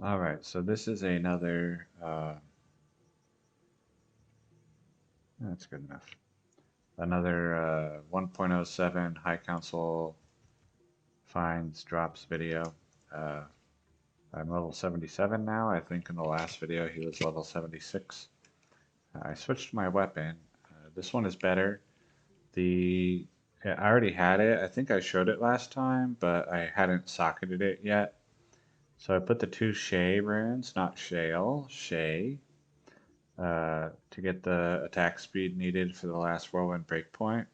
All right, so this is another, that's good enough. Another 1.07 High Council finds drops video. Uh, I'm level 77 now. I think in the last video he was level 76. I switched my weapon. This one is better. The yeah, I already had it. I think I showed it last time, but I hadn't socketed it yet. So I put the two Shay runes, not Shale, Shay, to get the attack speed needed for the last whirlwind breakpoint.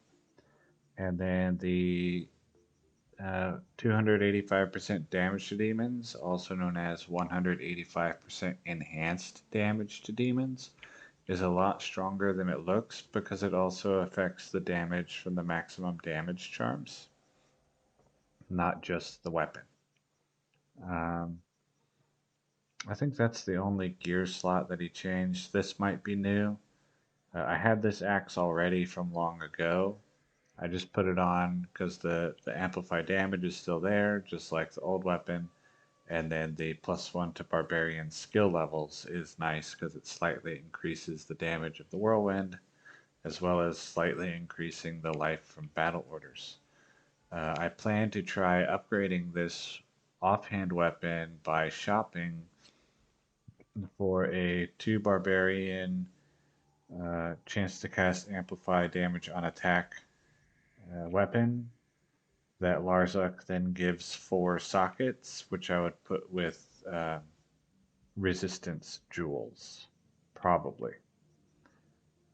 And then the 285% damage to demons, also known as 185% enhanced damage to demons, is a lot stronger than it looks because it also affects the damage from the maximum damage charms, not just the weapon. Um, I think that's the only gear slot that he changed. This might be new. I had this axe already from long ago. I just put it on because the amplified damage is still there, just like the old weapon. And then the +1 to barbarian skill levels is nice because it slightly increases the damage of the whirlwind, as well as slightly increasing the life from battle orders. I plan to try upgrading this offhand weapon by shopping for a 2 barbarian chance to cast amplify damage on attack weapon that Larzuk then gives 4 sockets, which I would put with resistance jewels, probably.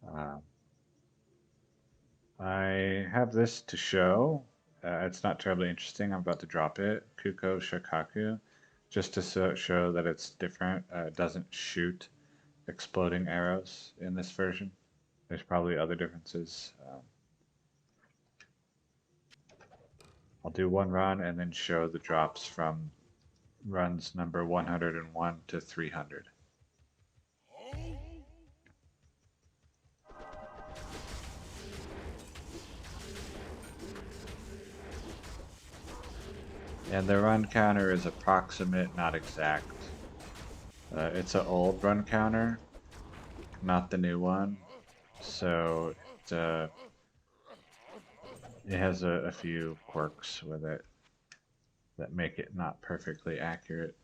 Uh, I have this to show. It's not terribly interesting. I'm about to drop it. Kuko Shakaku, just to show that it's different. It doesn't shoot exploding arrows in this version. There's probably other differences. I'll do one run and then show the drops from runs number 101 to 300. And the run counter is approximate, not exact. It's an old run counter, not the new one. So it has a few quirks with it that make it not perfectly accurate.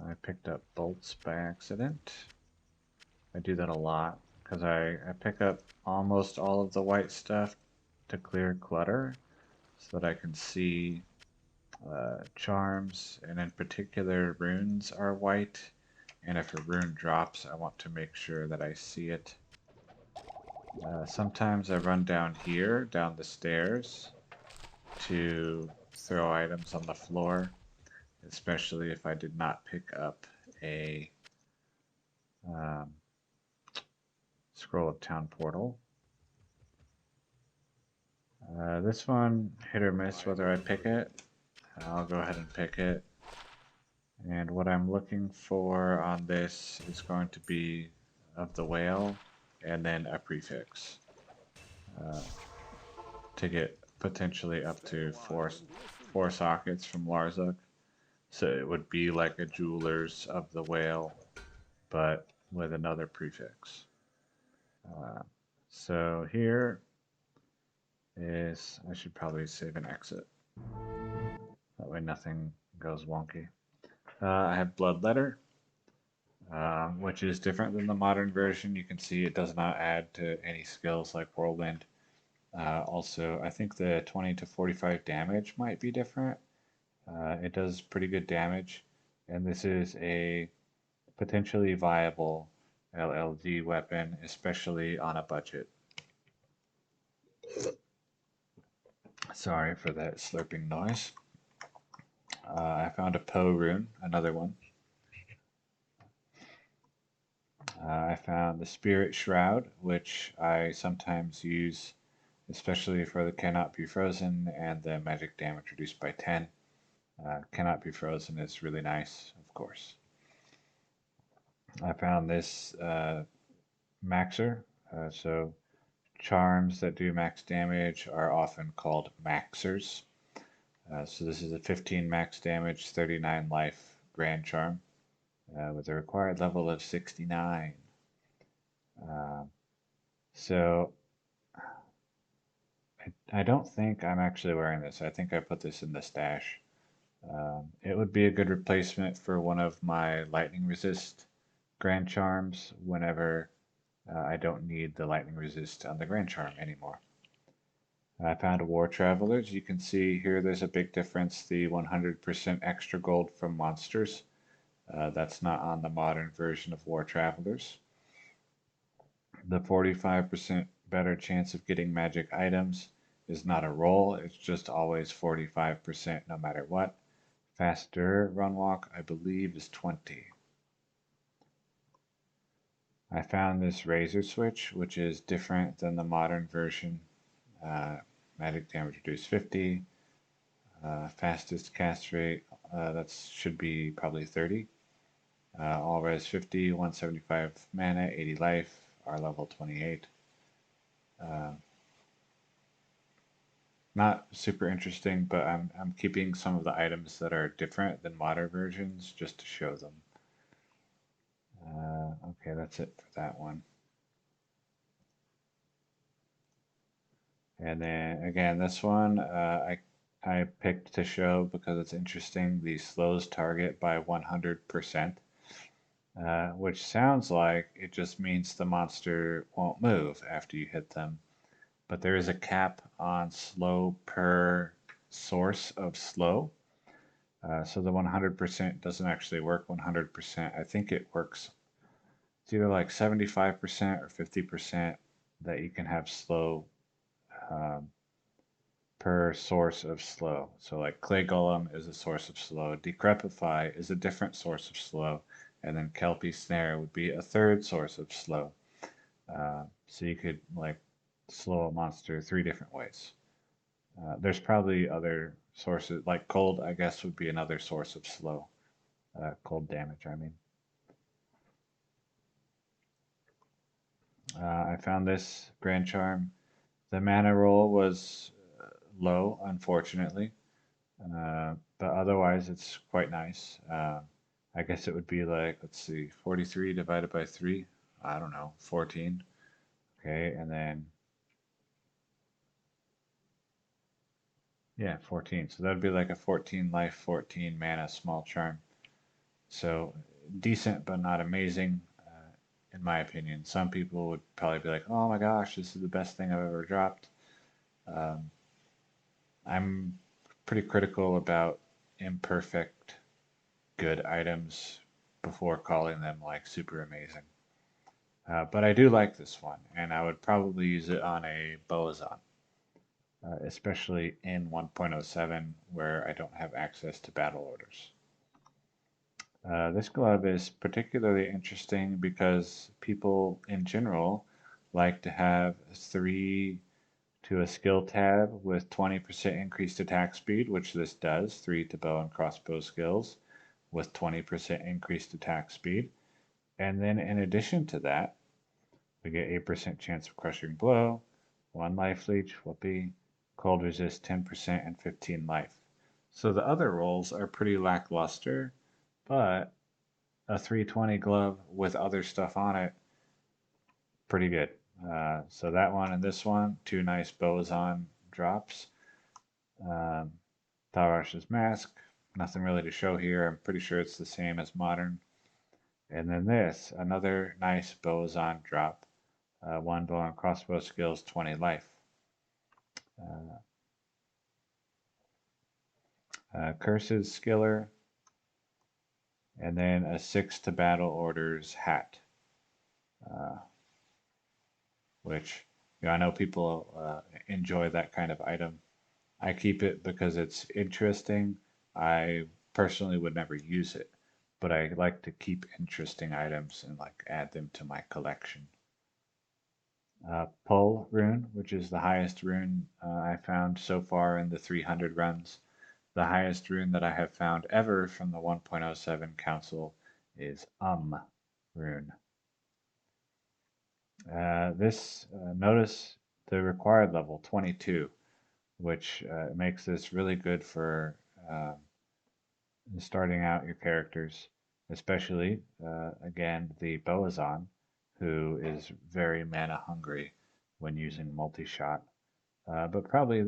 I picked up bolts by accident. I do that a lot because I pick up almost all of the white stuff to clear clutter so that I can see charms, and in particular, runes are white. And if a rune drops, I want to make sure that I see it. Sometimes I run down here, down the stairs, to throw items on the floor, especially if I did not pick up a um, scroll of town portal. This one, hit or miss whether I pick it. I'll go ahead and pick it. And what I'm looking for on this is going to be of the whale and then a prefix uh, to get potentially up to four sockets from Larzuk. So it would be like a jeweler's of the whale, but with another prefix. Uh, so here is, I should probably save an exit. That way nothing goes wonky. I have Blood Letter, which is different than the modern version. You can see it does not add to any skills like Whirlwind. Also, I think the 20 to 45 damage might be different. It does pretty good damage, and this is a potentially viable LLD weapon, especially on a budget. Sorry for that slurping noise. I found a Poe rune, another one. I found the Spirit Shroud, which I sometimes use, especially for the Cannot Be Frozen and the magic damage reduced by 10. Cannot Be Frozen is really nice, of course. I found this Maxer, so charms that do max damage are often called Maxers. So this is a 15 max damage, 39 life Grand Charm with a required level of 69. Um, so I don't think I'm actually wearing this. I think I put this in the stash. It would be a good replacement for one of my lightning resist Grand Charms whenever I don't need the lightning resist on the Grand Charm anymore. I found a War Travelers. You can see here there's a big difference. The 100% extra gold from monsters. That's not on the modern version of War Travelers. The 45% better chance of getting magic items is not a roll, it's just always 45% no matter what. Faster run walk, I believe, is 20. I found this razor switch, which is different than the modern version. Uh, magic damage reduced 50. Fastest cast rate, that should be probably 30. All res 50, 175 mana, 80 life, our level 28. Uh, Not super interesting, but I'm keeping some of the items that are different than modern versions just to show them. Okay, that's it for that one. And then again, this one I picked to show because it's interesting. The slows target by 100%, which sounds like it just means the monster won't move after you hit them. But there is a cap on slow per source of slow. So the 100% doesn't actually work 100%. I think it works. It's either like 75% or 50% that you can have slow um, per source of slow. So like Clay Golem is a source of slow. Decrepify is a different source of slow. And then Kelpie Snare would be a third source of slow. So you could like slow a monster three different ways. There's probably other sources, like cold, I guess, would be another source of slow. Cold damage, I mean. I found this Grand Charm. The mana roll was low, unfortunately, but otherwise it's quite nice. I guess it would be like, let's see, 43 divided by 3. I don't know, 14. Okay, and then, yeah, 14. So that would be like a 14 life, 14 mana small charm. So decent, but not amazing, in my opinion. Some people would probably be like, oh my gosh, this is the best thing I've ever dropped. Um, I'm pretty critical about imperfect, good items before calling them like super amazing. But I do like this one, and I would probably use it on a Boazon, especially in 1.07 where I don't have access to battle orders. This glove is particularly interesting because people in general like to have 3 to a skill tab with 20% increased attack speed, which this does, 3 to bow and crossbow skills with 20% increased attack speed. And then in addition to that, we get 8% chance of crushing blow, 1 life leech, whoopee, cold resist 10% and 15 life. So the other rolls are pretty lackluster, but a 320 glove with other stuff on it, pretty good. So that one and this one, two nice Boazon drops. Um, Tarash's Mask, nothing really to show here. I'm pretty sure it's the same as Modern. And then this, another nice Boazon drop. 1 bow and crossbow skills, 20 life. Uh, Curses Skiller, and then a 6 to battle orders hat, uh, which I know people enjoy that kind of item. I keep it because it's interesting. I personally would never use it, but I like to keep interesting items and like add them to my collection. Pull rune, which is the highest rune I found so far in the 300 runs. The highest rune that I have found ever from the 1.07 council is rune. This notice the required level 22. which makes this really good for starting out your characters, especially, again, the Boazon, who is very mana hungry when using multi-shot. But probably,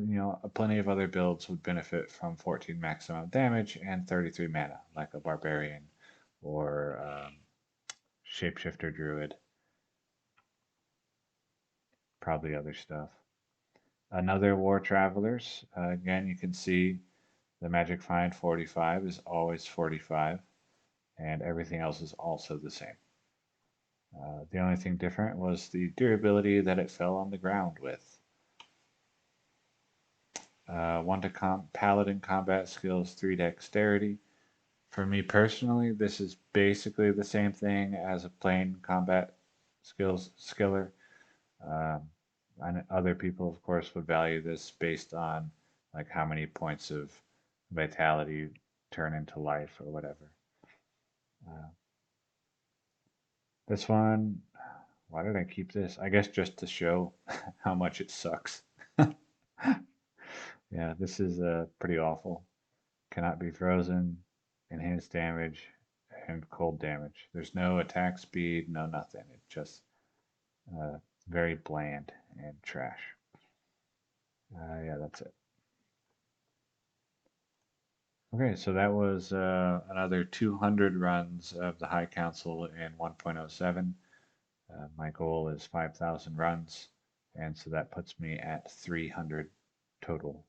plenty of other builds would benefit from 14 maximum damage and 33 mana, like a Barbarian or Shapeshifter Druid, probably other stuff. Another War Travelers, again, you can see the Magic Find 45 is always 45, and everything else is also the same. The only thing different was the durability that it fell on the ground with. One to Paladin combat skills, 3 dexterity. For me personally, this is basically the same thing as a plain combat skills skiller. And other people, of course, would value this based on like how many points of vitality you turn into life or whatever. Uh, this one, why did I keep this? I guess just to show how much it sucks. Yeah, this is pretty awful. Cannot be frozen, enhanced damage, and cold damage. There's no attack speed, no nothing. It's just uh, very bland and trash. Yeah, that's it. Okay, so that was another 200 runs of the High Council in 1.07. My goal is 5,000 runs, and so that puts me at 300 total